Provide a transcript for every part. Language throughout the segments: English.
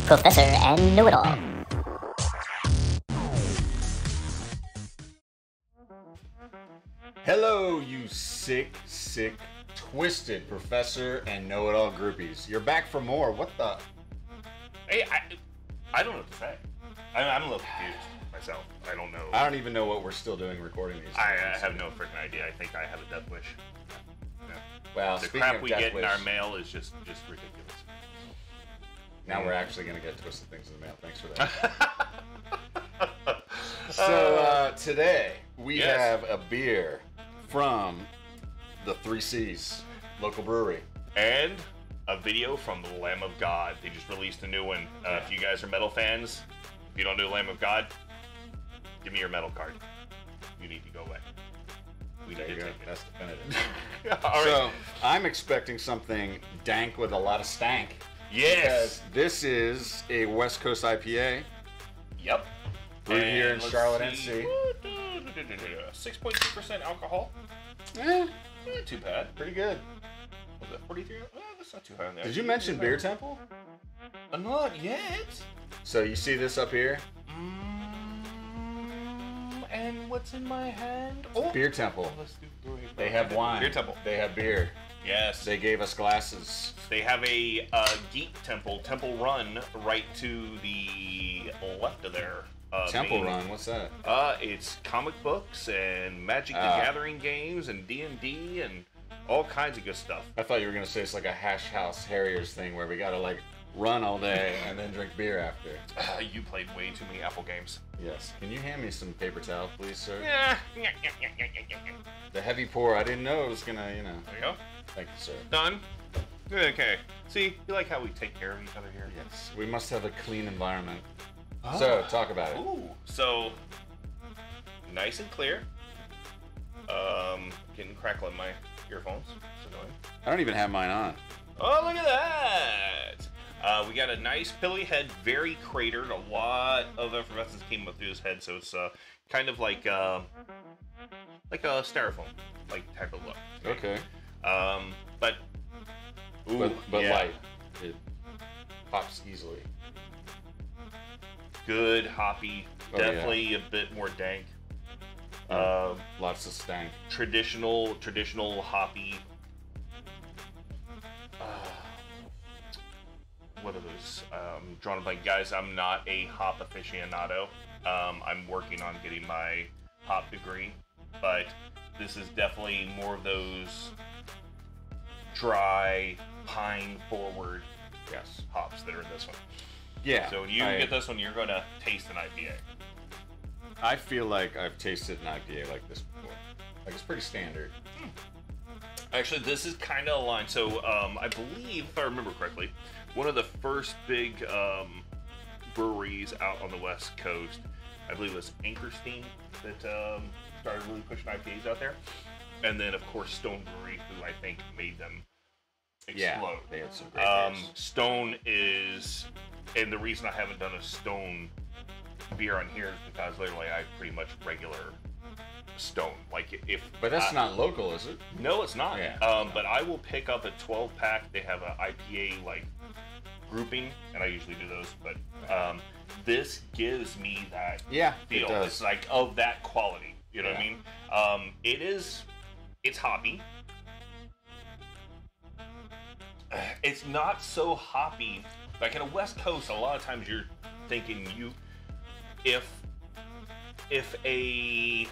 Professor and Know-It-All. Hello, you sick, twisted Professor and Know-It-All groupies. You're back for more. What the? Hey, I don't know what to say. I'm a little confused myself. I don't know. I don't even know what we're still doing recording these. I have no freaking idea. I think I have a death wish. Yeah. Well, The speaking crap of we death get wish, in our mail is just ridiculous. now we're actually going to get twisted things in the mail. Thanks for that. So today we have a beer from the 3 C's local brewery. And a video from the Lamb of God. They just released a new one. If you guys are metal fans, if you don't do Lamb of God, give me your metal card. You need to go away. We There need you to go. take it. That's definitive. All right. So I'm expecting something dank with a lot of stank. Yes. Because this is a West Coast IPA. Yep. Brewed here in let's Charlotte, see. NC. 6.2% alcohol. Eh, Not too bad. pretty good. Was that 43? Oh, that's not too high on there. Did you mention Beer Temple? Not yet. So you see this up here? And what's in my hand? Oh, Beer Temple. let's do brewing. They have wine. Beer Temple. They have beer. Yes. They gave us glasses. They have a Geek Temple Run right to the left of there. Temple Run, what's that? It's comic books and Magic the Gathering games and D&D and all kinds of good stuff. I thought you were gonna say it's like a Hash House Harriers thing where we gotta like run all day and then drink beer after. You played way too many Apple games. Yes. Can you hand me some paper towel, please, sir? Yeah. The heavy pour, I didn't know it was gonna, you know. There you go. Thank you, sir. Done. Okay. See, you like how we take care of each other here? Yes. We must have a clean environment. So, talk about it. Ooh. So, nice and clear. Getting crackle in my earphones. It's annoying. I don't even have mine on. Oh, look at that! We got a nice pilly head, very cratered. A lot of effervescence came up through his head, so it's kind of like a styrofoam like type of look. Okay. But ooh, But yeah. light. It pops easily. Good hoppy, Oh, yeah. definitely a bit more dank. Lots of stank. Traditional hoppy. What are those? Drawn a blank, guys. I'm not a hop aficionado. I'm working on getting my hop degree, but this is definitely more of those dry, pine forward hops that are in this one. Yeah. So when you get this one, you're going to taste an IPA. I feel like I've tasted an IPA like this before. Like it's pretty standard. Actually, this is kind of a line. So I believe, if I remember correctly, one of the first big breweries out on the West Coast, I believe it was Anchorstein, that started really pushing IPAs out there. And then, of course, Stone Brewery, who I think made them explode. Yeah, they had some great beers. Stone is, and the reason I haven't done a Stone beer on here is because literally I pretty much regular Stone. Like if, But that's not local, is it? no, it's not. Yeah. But I will pick up a 12-pack. They have an IPA like grouping, and I usually do those. But this gives me that Yeah, feel. it does. It's like of that quality. You know what I mean? It's hoppy. It's not so hoppy. Like in a West Coast, a lot of times you're thinking if a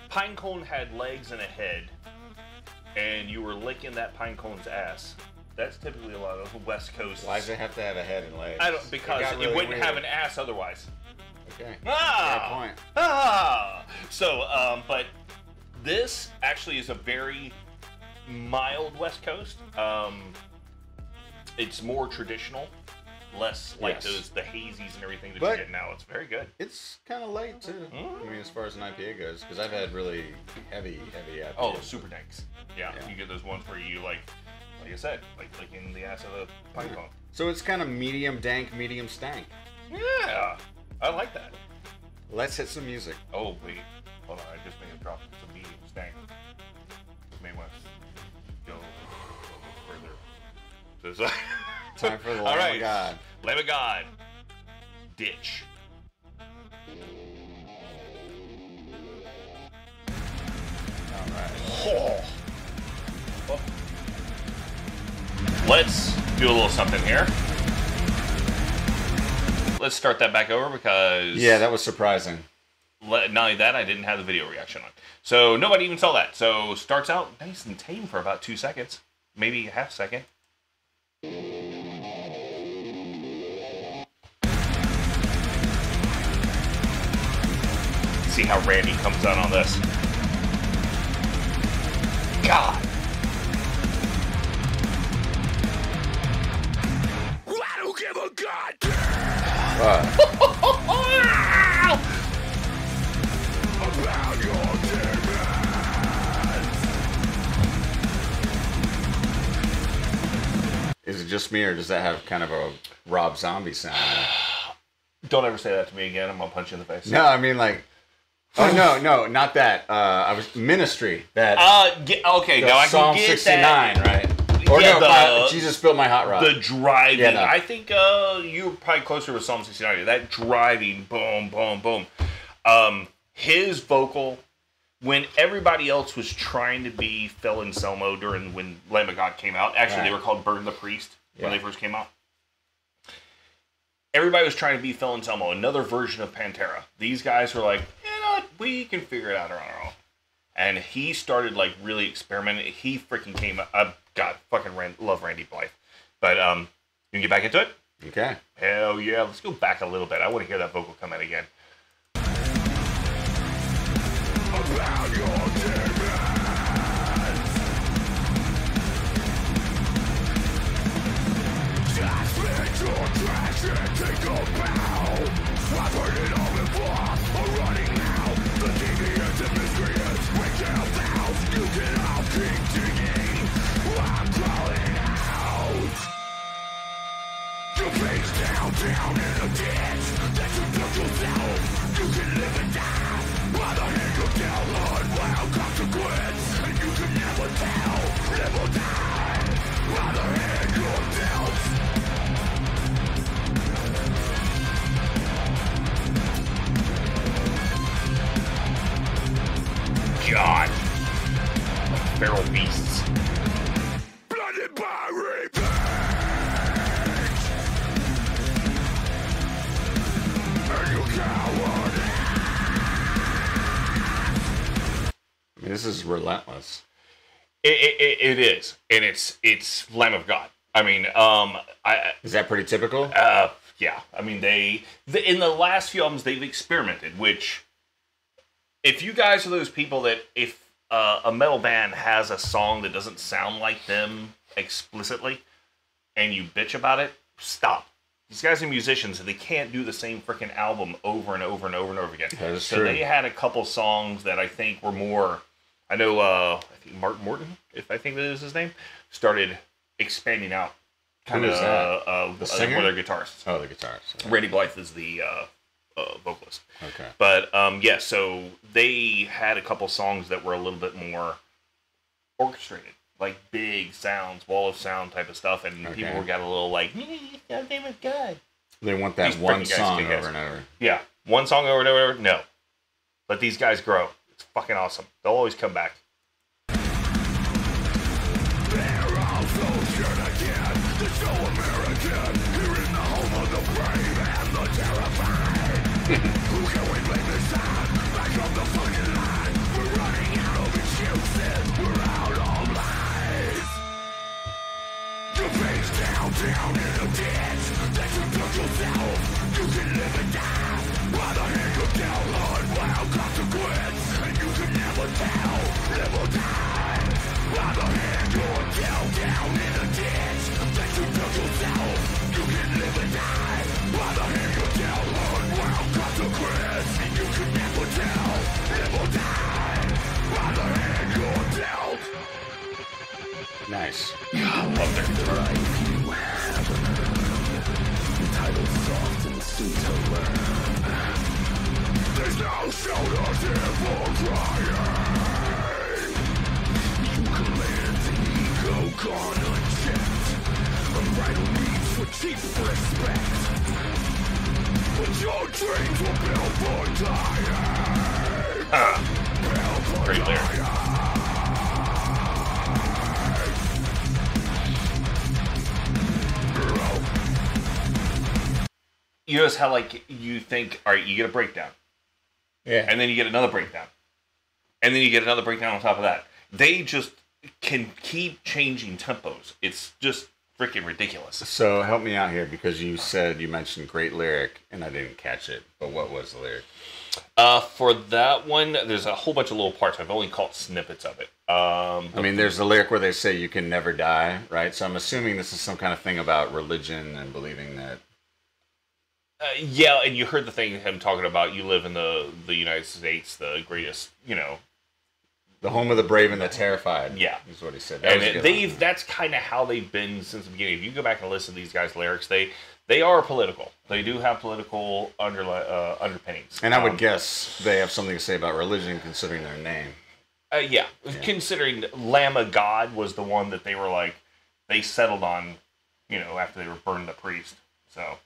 pine cone had legs and a head, and you were licking that pine cone's ass, that's typically a lot of the West Coast. Why does it have to have a head and legs? I don't, because got it really wouldn't weird. have an ass otherwise. Okay. Ah! Fair point. Ah! So, but this actually is a very mild West Coast. It's more traditional, less like the hazies and everything that you get now. It's very good. It's kind of light too. I mean, as far as an IPA goes, because I've had really heavy IPAs. Oh, super danks. Yeah, Yeah. you get those ones where you like I said, like licking the ass of the pine cone. So it's kind of medium dank, medium stank. Yeah, I like that. Let's hit some music. Oh wait, hold on, I just made a drop. It's a medium stank. May want to go further. Time for the All Lamb right. of God. Lamb of God. Ditch. All right. Oh. Let's do a little something here. Let's start that back over because... Yeah, that was surprising. Not only that, I didn't have the video reaction on. So nobody even saw that. So starts out nice and tame for about 2 seconds. Maybe a half second. See how Randy comes out on this. God. I don't give a god. About your Is it just me, or does that have kind of a Rob Zombie sound? Don't ever say that to me again. I'm gonna punch you in the face. No, I mean like... Oh, no, not that. I was Ministry. That okay, now I can Psalm get 69, that. Right? Or Yeah, no, Jesus Built My Hot Rod. The driving. Yeah, no. I think you're probably closer with Psalm 69. That driving, boom, boom, boom. His vocal, when everybody else was trying to be Phil Anselmo during when Lamb of God came out. Actually, they were called Burn the Priest when they first came out. Everybody was trying to be Phil Anselmo, another version of Pantera. These guys were like, you know what, we can figure it out on our own. And he started like really experimenting. He freaking came up. God, fucking love Randy Blythe. But you can get back into it? Okay. Hell yeah. Let's go back a little bit. I want to hear that vocal come in again. About your demons. Just let your trash and take a bow. I've heard it all before. I'm running now. The deviants and miscreants. Break down vows. You can all keep digging. I'm crawling out. Your face down in a ditch. That you built yourself. You can live and die. By the hand you're down on wild consequence. And you can never tell. Live or die. By the hand you're dealt. God. Feral beasts. Blinded by revenge. And you coward. I mean, this is relentless. It is, and it's Lamb of God. I mean, Is that pretty typical? Yeah. I mean, they in the last few albums they've experimented. Which, if you guys are those people that if a metal band has a song that doesn't sound like them explicitly, and you bitch about it, stop. These guys are musicians, and they can't do the same freaking album over and over and over and over again. That is so true. they had a couple songs that I think were more. I know, I think Mark Morton, if I think that is his name, started expanding out. Who is that? The singer? One of their guitarists. Oh, the guitarist. Randy Blythe is the vocalist. Okay. But, yeah, so they had a couple songs that were a little bit more orchestrated. Like big sounds, wall of sound type of stuff. And people got a little like, that name is good. They want that one song over and over. Yeah. One song over and over. No. Let these guys grow. It's fucking awesome. They'll always come back. They're also sure again. They're so American. Here in the home of the brave and the terrified. Who can we blame this time? Back on the fucking line. We're running out of excuses. We're out of lies. Your face down in a ditch. That you built yourself. You can live and die. By the hand you're down on wild consequence. And you can never tell. Live or die. By the hand you're down in a ditch. That you built yourself. You can live and die. By the hand you're down on wild consequence. And you can never tell. Live or die. By the hand you're dealt. Nice. I love their Life you have entitled soft and sweet to learn. There's no shoulder here for crying. You command the ego gone unchecked. Unbridled need for cheap respect. But your dreams will build for dying. Great lyric. You notice how, like, you think, all right, you get a breakdown. Yeah. And then you get another breakdown. And then you get another breakdown on top of that. They just can keep changing tempos. It's just freaking ridiculous. So help me out here, because you mentioned great lyric, and I didn't catch it. But what was the lyric? For that one, there's a whole bunch of little parts. I've only caught snippets of it. I mean, there's a lyric where they say you can never die, right? So I'm assuming this is some kind of thing about religion and believing that. Yeah, and you heard the thing him talking about you live in the United States, the greatest, you know. The home of the brave and the terrified. Yeah. Is what he said. That's kind of how they've been since the beginning. If you go back and listen to these guys' lyrics, they are political. They do have political underpinnings. And I would guess they have something to say about religion, considering their name. Yeah. Considering Lamb of God was the one that they were like, they settled on, you know, after they were burned the priest. So, I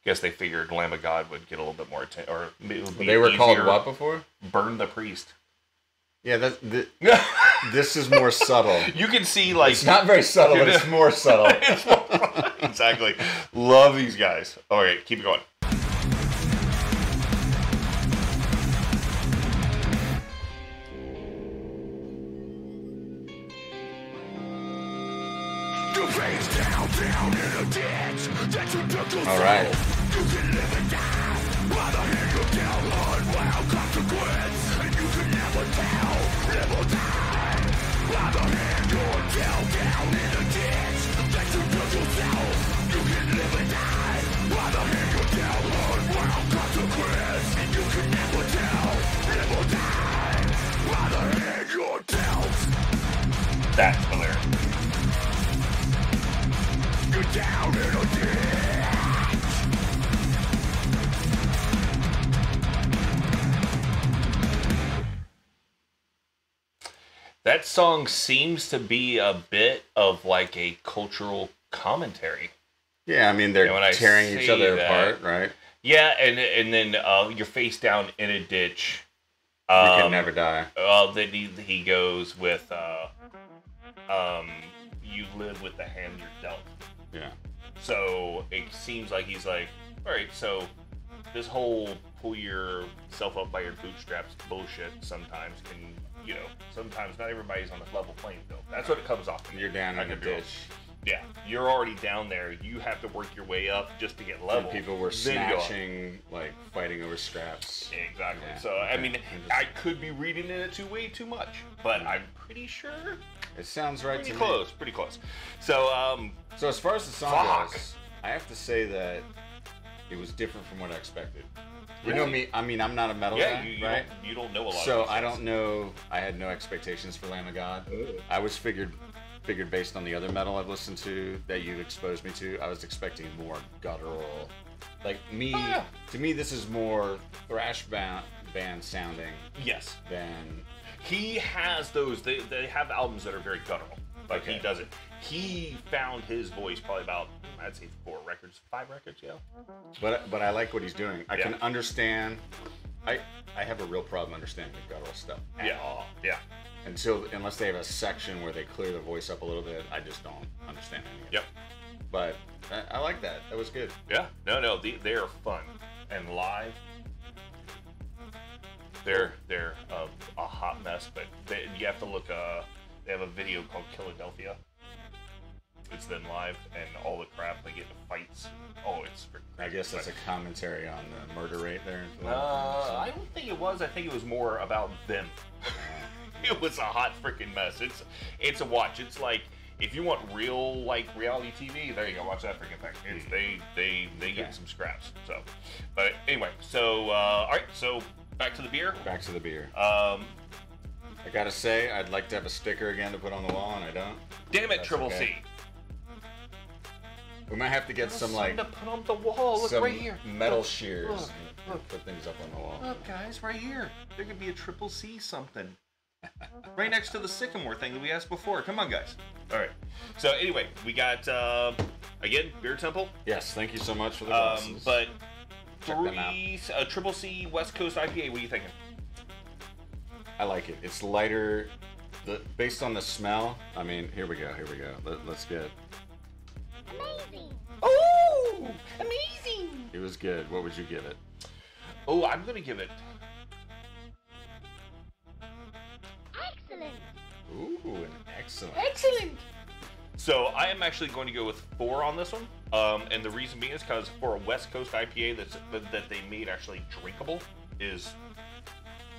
guess they figured Lamb of God would get a little bit more attention. Or it would be they were easier. called what before? Burn the priest. Yeah, this is more subtle. You can see, like... It's not very subtle, but it's more subtle. Exactly. Love these guys. All right, keep it going. All right. You can live and die. By the hand you down on wild consequence. And you can never tell, live or die. By the hand you're down in a ditch. That you built yourself. You can live and die. By the hand you're down on wild consequence. And you can never tell, live or die. By the hand you're dealt. That's the lyric. You're down in a ditch. That song seems to be a bit of like a cultural commentary. Yeah, I mean, they're tearing each other apart, right? Yeah, and then you're face down in a ditch. You can never die. Then he goes with, you live with the hand you're dealt. Yeah. So it seems like he's like, all right, so this whole pull yourself up by your bootstraps bullshit sometimes can, you know, sometimes not everybody's on the level playing field. That's what it comes off to. You're down in the ditch. Yeah, you're already down there. You have to work your way up just to get level. And people were snatching, like fighting over scraps. Exactly. Yeah. So, I mean, I could be reading it way too much, but I'm pretty sure. It sounds right to me. Pretty close. So, so as far as the song goes, I have to say that it was different from what I expected. You know me, I mean, I'm not a metal guy, right? You don't know a lot. So I don't know. I had no expectations for Lamb of God. I was figured based on the other metal I've listened to that you've exposed me to, I was expecting more guttural. Like me, to me, this is more thrash band sounding. Yes. Than he has those. They have albums that are very guttural. Like he does it. He found his voice probably about, I'd say 5 records, yeah. But I like what he's doing. I can understand. I have a real problem understanding the guttural stuff at all. Yeah. Unless they have a section where they clear the voice up a little bit, I just don't understand any of it. Yep. But I like that. That was good. Yeah. No, they are fun and live. They're a hot mess, but you have to look. They have a video called Philadelphia. It's them live and all the crap they get in fights. Oh, it's freaking crazy. I guess that's a commentary on the murder rate there. I don't think it was. I think it was more about them. It was a hot freaking mess. It's a watch. It's like if you want real like reality TV, there you go. Watch that freaking thing. It's they get some scraps. So, but anyway, so all right. So back to the beer. Back to the beer. I gotta say, I'd like to have a sticker again to put on the wall, and I don't. Damn it, Triple C. We might have to get some like to put on the wall. Look right here. Metal shears. Look. Put things up on the wall. Look, guys, right here. There could be a Triple C something. Right next to the sycamore thing that we asked before. Come on, guys. All right. So anyway, we got Again, Beer Temple. Yes, thank you so much for the glasses. But Check them out. a Triple C West Coast IPA. What are you thinking? I like it. It's lighter. Based on the smell, I mean, here we go. Let's get. Amazing. Oh, amazing! It was good. What would you give it? Oh, I'm gonna give it. Excellent. Ooh, an excellent. Excellent. So I am actually going to go with 4 on this one, and the reason being is because for a West Coast IPA that they made actually drinkable is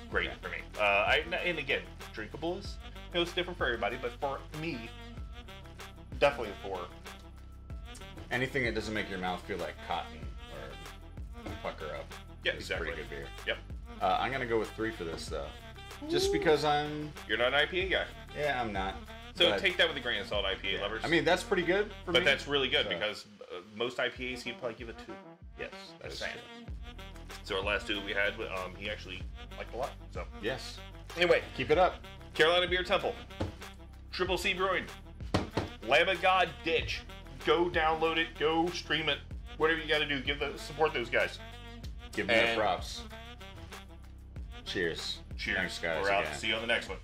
great for me. And again, drinkable is it's different for everybody, but for me, definitely a 4. Anything that doesn't make your mouth feel like cotton or pucker up. Yeah, is exactly. Pretty good beer. Yep. I'm gonna go with 3 for this though, just because You're not an IPA guy, I'm not. so But- take that with a grain of salt, IPA lovers. I mean, that's pretty good for me. but that's really good So- because most IPAs he'd probably give it 2. Yes, that's Just saying. true. So our last 2 we had, he actually liked a lot. So Yes. anyway, Keep it up. Carolina Beer Temple, Triple C Brewing, lambofgod Ditch. Go download it. Go stream it. Whatever you got to do, support those guys. Give them their And- props. Cheers. Cheers. Thanks, guys. We're out. again. See you on the next one.